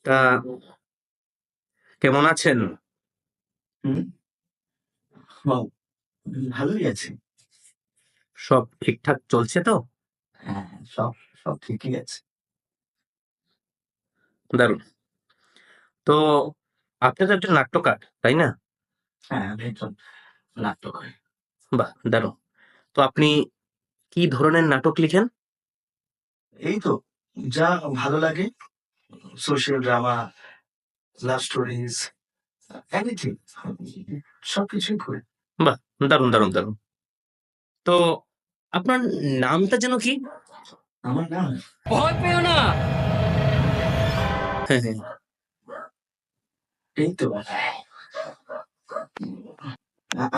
তা কেমন আছেন? হুম, ও ভালোই আছি। সব ঠিকঠাক চলছে তো? হ্যাঁ, সব সব ঠিকই আছে। দারুণ। তো আপনি তো একজন নাট্যকার, তাই না? হ্যাঁ, আমি একজন নাট্যকার। বাহ! দারুণ। তো আপনি কি ধরনের নাটক লিখেন? এই তো যা ভালো লাগে, social drama, love stories, anything সবকিছুই করি। বাহ! দারুণ, দারুণ, দারুণ। তো আপনার নামটা যেন কি? আমার নাম ভয় পেও না। হ্যাঁ, হ্যাঁ। এই তো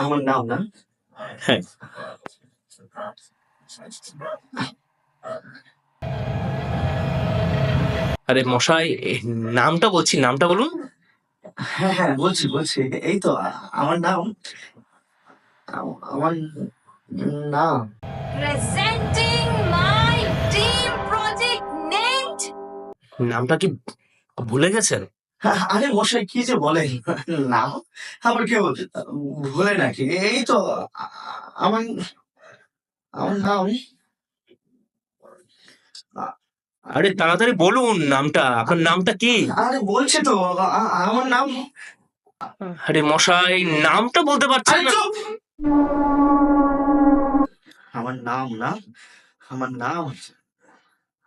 আমার নাম না? হ্যাঁ। আরে মশাই, নামটা বলছি, নামটা বলুন। হ্যাঁ, হ্যাঁ, বলছি। এই তো আমার নাম আমার নাম Presenting my team project named নামটা কি ভুলে গেছেন? আরে মশাই কি যে বলেন! নাম আবার কেউ ভোলে নাকি? এই তো আমার আমার নাম আ আরে তাড়াতাড়ি বলুন নামটা। আপনার নামটা কি? আরে বলছি তো আমার নাম আরে মশাই, নামটা বলতে পারছেন আরে না। চুপ! আমার নাম না, আমার নাম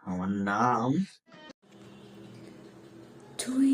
আমার নাম তুই